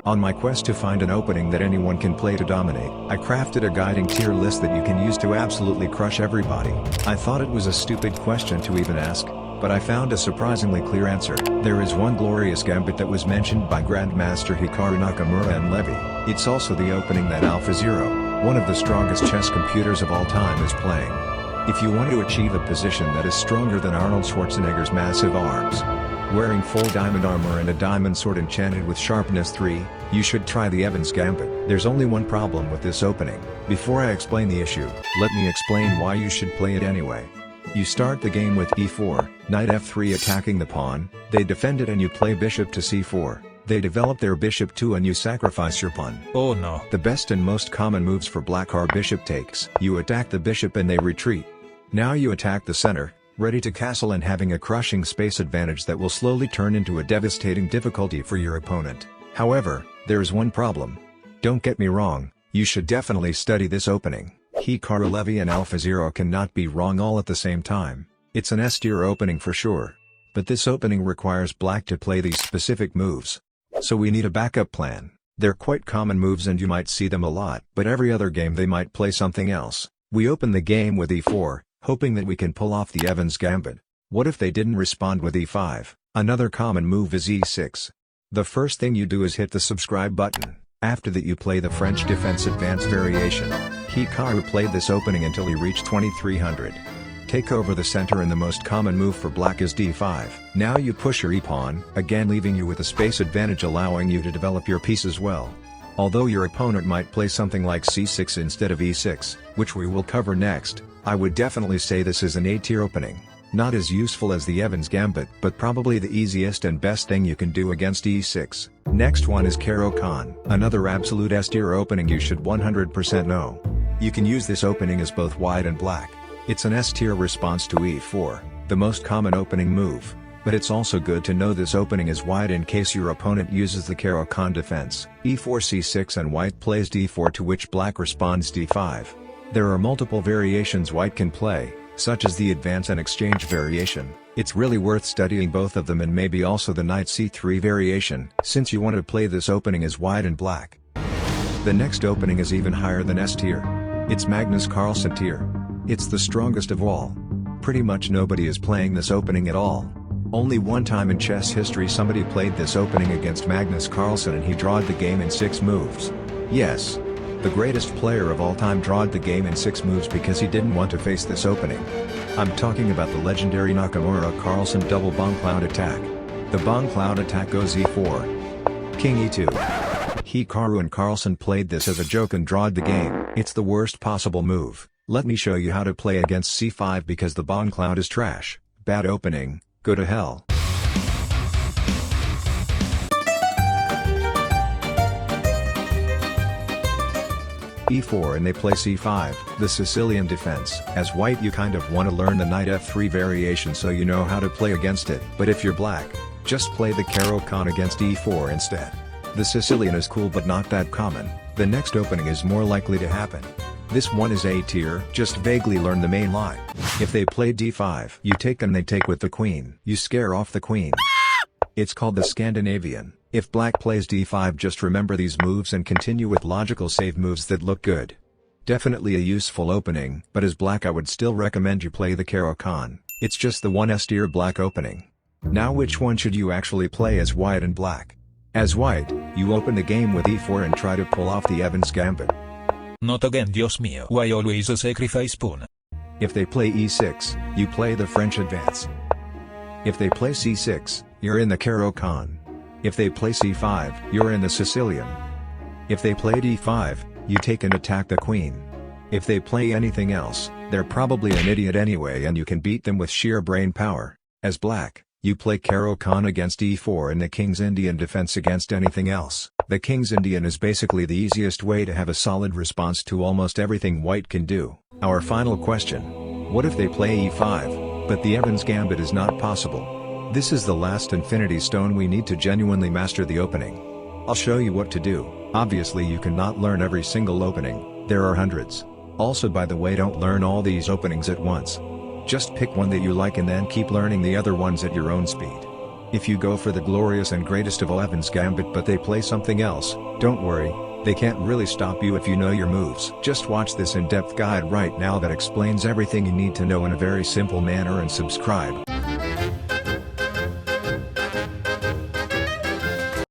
On my quest to find an opening that anyone can play to dominate, I crafted a guiding tier list that you can use to absolutely crush everybody. I thought it was a stupid question to even ask, but I found a surprisingly clear answer. There is one glorious gambit that was mentioned by Grandmaster Hikaru Nakamura and Levy. It's also the opening that AlphaZero, one of the strongest chess computers of all time, is playing. If you want to achieve a position that is stronger than Arnold Schwarzenegger's massive arms, wearing full diamond armor and a diamond sword enchanted with sharpness 3, you should try the Evans Gambit. There's only one problem with this opening. Before I explain the issue, let me explain why you should play it anyway. You start the game with e4, knight f3 attacking the pawn, they defend it and you play bishop to c4. They develop their bishop too and you sacrifice your pawn. Oh no. The best and most common moves for black are bishop takes. You attack the bishop and they retreat. Now you attack the center, ready to castle and having a crushing space advantage that will slowly turn into a devastating difficulty for your opponent. However, there is one problem. Don't get me wrong, you should definitely study this opening. Hikaru Levy and AlphaZero cannot be wrong all at the same time. It's an S-tier opening for sure. But this opening requires black to play these specific moves. So we need a backup plan. They're quite common moves and you might see them a lot, but every other game they might play something else. We open the game with e4, hoping that we can pull off the Evans Gambit. What if they didn't respond with e5? Another common move is e6. The first thing you do is hit the subscribe button. After that you play the French Defense Advanced variation. Hikaru played this opening until he reached 2300. Take over the center and the most common move for black is d5. Now you push your e-pawn, again leaving you with a space advantage allowing you to develop your pieces well. Although your opponent might play something like c6 instead of e6, which we will cover next, I would definitely say this is an A-tier opening. Not as useful as the Evans Gambit, but probably the easiest and best thing you can do against e6. Next one is Caro-Kann, another absolute S-tier opening you should 100% know. You can use this opening as both white and black. It's an S-tier response to e4, the most common opening move, but it's also good to know this opening is white in case your opponent uses the Caro-Kann Defense. e4 c6 and white plays d4 to which black responds d5. There are multiple variations white can play, such as the advance and exchange variation. It's really worth studying both of them and maybe also the knight c3 variation, since you want to play this opening as white and black. The next opening is even higher than S tier. It's Magnus Carlsen tier. It's the strongest of all. Pretty much nobody is playing this opening at all. Only one time in chess history somebody played this opening against Magnus Carlsen and he drawed the game in 6 moves. Yes. The greatest player of all time drawed the game in 6 moves because he didn't want to face this opening. I'm talking about the legendary Nakamura-Carlsen double Bongcloud Attack. The Bongcloud Attack goes e4. King e2. Hikaru and Carlsen played this as a joke and drawed the game. It's the worst possible move. Let me show you how to play against c5 because the Bongcloud is trash. Bad opening, go to hell. e4 and they play c5, the Sicilian defense. As white you kind of want to learn the knight f3 variation so you know how to play against it. But if you're black, just play the Caro-Kann against e4 instead. The Sicilian is cool but not that common. The next opening is more likely to happen. This one is A tier, just vaguely learn the main line. If they play d5, you take and they take with the queen. You scare off the queen. It's called the Scandinavian. If black plays d5 just remember these moves and continue with logical save moves that look good. Definitely a useful opening, but as black I would still recommend you play the Caro-Kann. It's just the one S-tier black opening. Now which one should you actually play as white and black? As white, you open the game with e4 and try to pull off the Evans Gambit. Not again, Dios mío. Why always a sacrifice pawn? If they play e6, you play the French advance. If they play c6, you're in the Caro-Kann. If they play c5, you're in the Sicilian. If they play d5, you take and attack the queen. If they play anything else, they're probably an idiot anyway and you can beat them with sheer brain power. As black, you play Caro-Kann against e4 and the King's Indian defense against anything else. The King's Indian is basically the easiest way to have a solid response to almost everything white can do. Our final question. What if they play e5, but the Evans Gambit is not possible? This is the last infinity stone we need to genuinely master the opening. I'll show you what to do. Obviously you cannot learn every single opening, there are hundreds. Also by the way don't learn all these openings at once. Just pick one that you like and then keep learning the other ones at your own speed. If you go for the glorious and greatest of all Evans Gambit but they play something else, don't worry, they can't really stop you if you know your moves. Just watch this in-depth guide right now that explains everything you need to know in a very simple manner and subscribe.